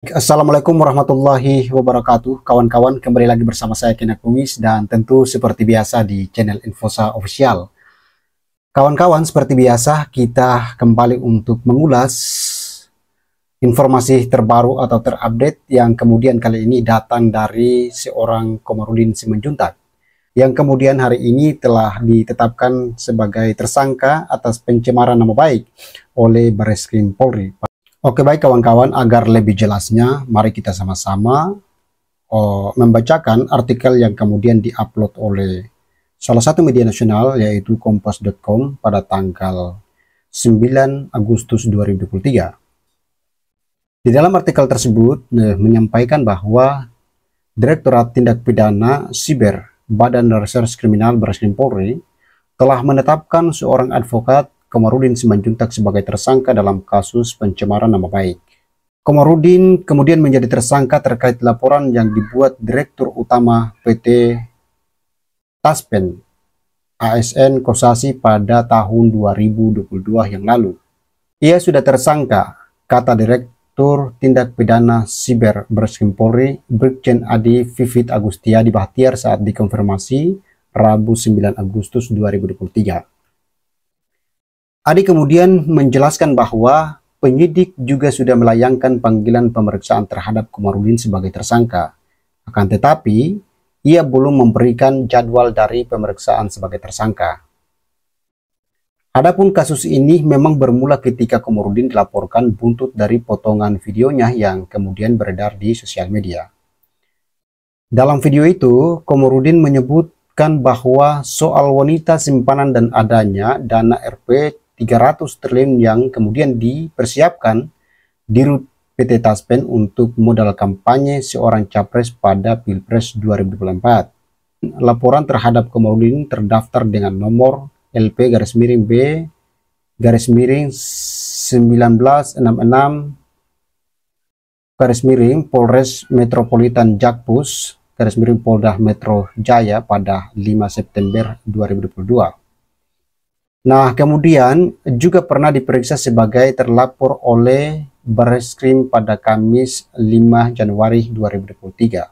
Assalamualaikum warahmatullahi wabarakatuh. Kawan-kawan, kembali lagi bersama saya Kenneth Lewis dan tentu seperti biasa di channel Infosa Official. Kawan-kawan, seperti biasa kita kembali untuk mengulas informasi terbaru atau terupdate yang kemudian kali ini datang dari seorang Komarudin Simanjuntak yang kemudian hari ini telah ditetapkan sebagai tersangka atas pencemaran nama baik oleh Barreskrim Polri. Oke, baik kawan-kawan, agar lebih jelasnya mari kita sama-sama membacakan artikel yang kemudian diupload oleh salah satu media nasional yaitu kompas.com pada tanggal 9 Agustus 2023. Di dalam artikel tersebut menyampaikan bahwa Direktorat Tindak Pidana Siber Badan Reserse Kriminal Barreskrim Polri telah menetapkan seorang advokat Komarudin Simanjuntak sebagai tersangka dalam kasus pencemaran nama baik. Komarudin kemudian menjadi tersangka terkait laporan yang dibuat Direktur Utama PT Taspen ASN Kosasi pada tahun 2022 yang lalu. Ia sudah tersangka, kata Direktur Tindak Pidana Siber Barreskrim Polri, Brigjen Adi Vivit Agustiadi Bahtiar saat dikonfirmasi Rabu 9 Agustus 2023. Adi kemudian menjelaskan bahwa penyidik juga sudah melayangkan panggilan pemeriksaan terhadap Komarudin sebagai tersangka. Akan tetapi, ia belum memberikan jadwal dari pemeriksaan sebagai tersangka. Adapun kasus ini memang bermula ketika Komarudin dilaporkan buntut dari potongan videonya yang kemudian beredar di sosial media. Dalam video itu, Komarudin menyebutkan bahwa soal wanita simpanan dan adanya dana Rp 300 triliun yang kemudian dipersiapkan di Rut PT Taspen untuk modal kampanye seorang capres pada Pilpres 2024. Laporan terhadap Komarudin terdaftar dengan nomor LP-B-1966 Polres Metropolitan Jakpus Polda Metro Jaya pada 5 September 2022. Nah, kemudian juga pernah diperiksa sebagai terlapor oleh Barreskrim pada Kamis 5 Januari 2023.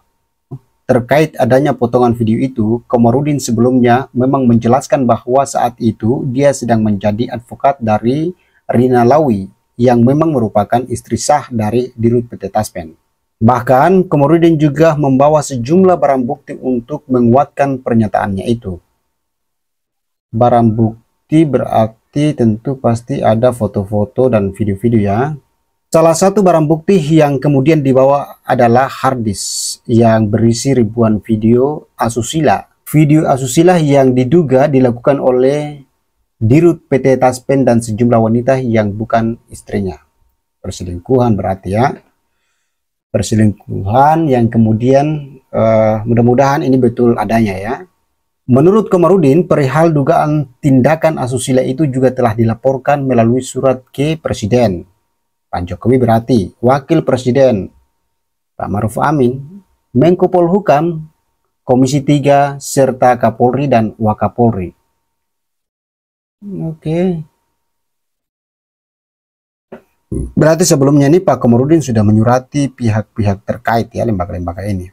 Terkait adanya potongan video itu, Komarudin sebelumnya memang menjelaskan bahwa saat itu dia sedang menjadi advokat dari Rina Lawi yang memang merupakan istri sah dari Dirut PT Taspen. Bahkan Komarudin juga membawa sejumlah barang bukti untuk menguatkan pernyataannya itu. Barang bukti berarti tentu pasti ada foto-foto dan video-video ya. Salah satu barang bukti yang kemudian dibawa adalah harddisk yang berisi ribuan video asusila. Video asusila yang diduga dilakukan oleh Dirut PT Taspen dan sejumlah wanita yang bukan istrinya. Perselingkuhan berarti ya. Perselingkuhan yang kemudian mudah-mudahan ini betul adanya ya. Menurut Komarudin, perihal dugaan tindakan asusila itu juga telah dilaporkan melalui surat ke Presiden. Pak Jokowi berarti Wakil Presiden Pak Maruf Amin, Menko Polhukam, Komisi 3, serta Kapolri dan Wakapolri. Oke. Berarti sebelumnya ini Pak Komarudin sudah menyurati pihak-pihak terkait ya, lembaga-lembaga ini.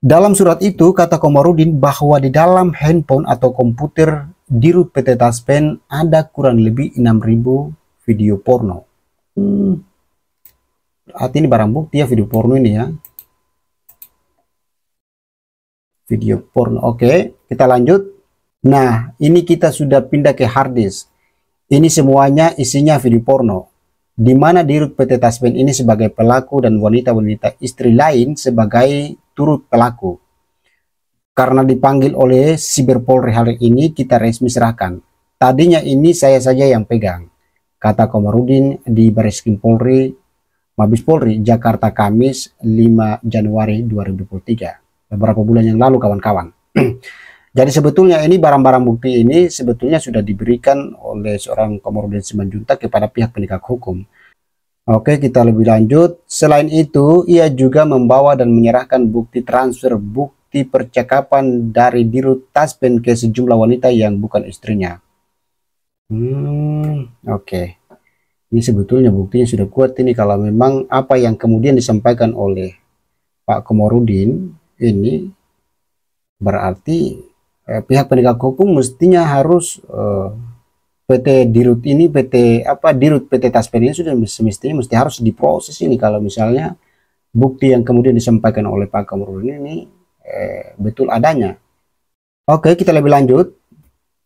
Dalam surat itu, kata Komarudin bahwa di dalam handphone atau komputer Dirut PT Taspen ada kurang lebih 6.000 video porno. Berarti ini barang bukti ya, video porno ini ya. Video porno, oke, kita lanjut. Nah, ini kita sudah pindah ke harddisk. Ini semuanya isinya video porno. Di mana Dirut PT Taspen ini sebagai pelaku dan wanita-wanita istri lain sebagai turut pelaku. Karena dipanggil oleh Siber Polri hari ini, kita resmi serahkan. Tadinya ini saya saja yang pegang, kata Komarudin di Barreskrim Polri, Mabes Polri, Jakarta, Kamis 5 Januari 2023. Beberapa bulan yang lalu kawan-kawan. Jadi sebetulnya ini barang-barang bukti ini sebetulnya sudah diberikan oleh seorang Komarudin Simanjuntak kepada pihak penegak hukum. Oke, kita lebih lanjut. Selain itu, ia juga membawa dan menyerahkan bukti transfer bukti percakapan dari Dirut Taspen ke sejumlah wanita yang bukan istrinya. Oke. Ini sebetulnya buktinya sudah kuat ini kalau memang apa yang kemudian disampaikan oleh Pak Komarudin ini berarti pihak penegak hukum mestinya harus PT Dirut ini, PT apa Dirut PT Taspen ini sudah semestinya mesti harus diproses ini kalau misalnya bukti yang kemudian disampaikan oleh Pak Komarudin ini betul adanya. Oke, kita lebih lanjut.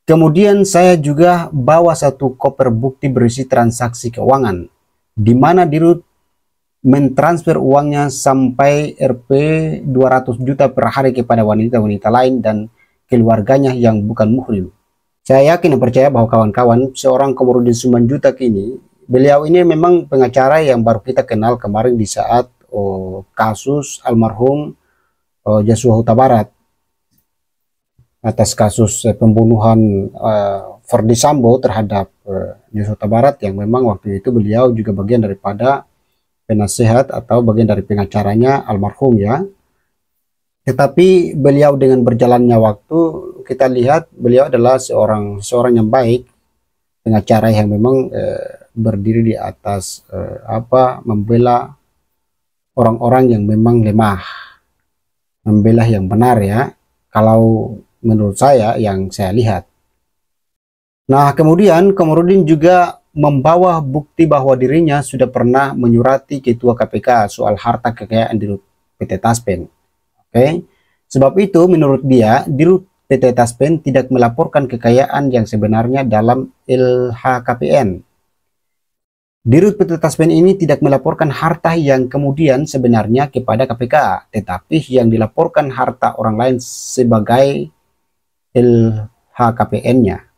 Kemudian saya juga bawa satu koper bukti berisi transaksi keuangan, di mana Dirut mentransfer uangnya sampai Rp 200 juta per hari kepada wanita-wanita lain dan keluarganya yang bukan muhrim. Saya yakin dan percaya bahwa kawan-kawan, seorang Komarudin Simanjuntak ini, beliau ini memang pengacara yang baru kita kenal kemarin di saat kasus almarhum Joshua Huta Barat atas kasus pembunuhan Ferdy Sambo terhadap Joshua Huta Barat, yang memang waktu itu beliau juga bagian daripada penasehat atau bagian dari pengacaranya almarhum ya. Tetapi beliau dengan berjalannya waktu kita lihat beliau adalah seorang yang baik, pengacara yang memang berdiri di atas membela orang-orang yang memang lemah, membela yang benar ya, kalau menurut saya yang saya lihat. Nah, kemudian Komarudin juga membawa bukti bahwa dirinya sudah pernah menyurati Ketua KPK soal harta kekayaan di PT Taspen. Oke. Sebab itu menurut dia, Dirut PT Taspen tidak melaporkan kekayaan yang sebenarnya dalam LHKPN. Dirut PT Taspen ini tidak melaporkan harta yang kemudian sebenarnya kepada KPK, tetapi yang dilaporkan harta orang lain sebagai LHKPN-nya.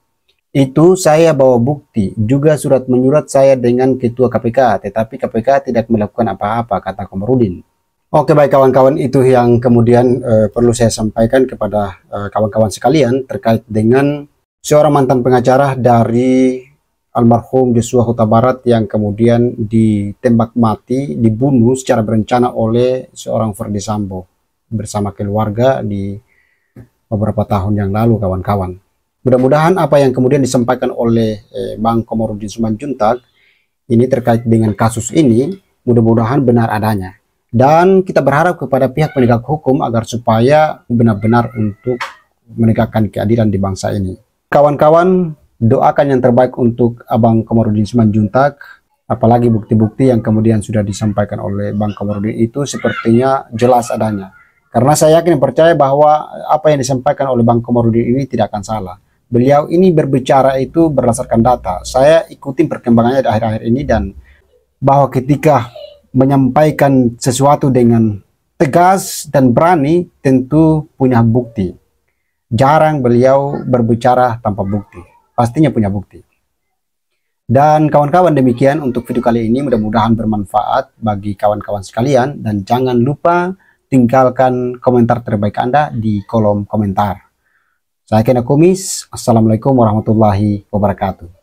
Itu saya bawa bukti, juga surat menyurat saya dengan Ketua KPK, tetapi KPK tidak melakukan apa-apa, kata Komarudin. Oke, baik kawan-kawan, itu yang kemudian perlu saya sampaikan kepada kawan-kawan sekalian terkait dengan seorang mantan pengacara dari almarhum Joshua Huta Barat yang kemudian ditembak mati, dibunuh secara berencana oleh seorang Ferdy Sambo bersama keluarga di beberapa tahun yang lalu, kawan-kawan. Mudah-mudahan apa yang kemudian disampaikan oleh Bang Komarudin Simanjuntak ini terkait dengan kasus ini, mudah-mudahan benar adanya. Dan kita berharap kepada pihak penegak hukum agar supaya benar-benar untuk menegakkan keadilan di bangsa ini. Kawan-kawan, doakan yang terbaik untuk Abang Komarudin Simanjuntak, apalagi bukti-bukti yang kemudian sudah disampaikan oleh Bang Komarudin itu sepertinya jelas adanya. Karena saya yakin dan percaya bahwa apa yang disampaikan oleh Bang Komarudin ini tidak akan salah. Beliau ini berbicara itu berdasarkan data. Saya ikutin perkembangannya di akhir-akhir ini, dan bahwa ketika menyampaikan sesuatu dengan tegas dan berani tentu punya bukti. Jarang beliau berbicara tanpa bukti. Pastinya punya bukti. Dan kawan-kawan, demikian untuk video kali ini, mudah-mudahan bermanfaat bagi kawan-kawan sekalian, dan jangan lupa tinggalkan komentar terbaik Anda di kolom komentar. Saya Kena Kumis. Assalamualaikum warahmatullahi wabarakatuh.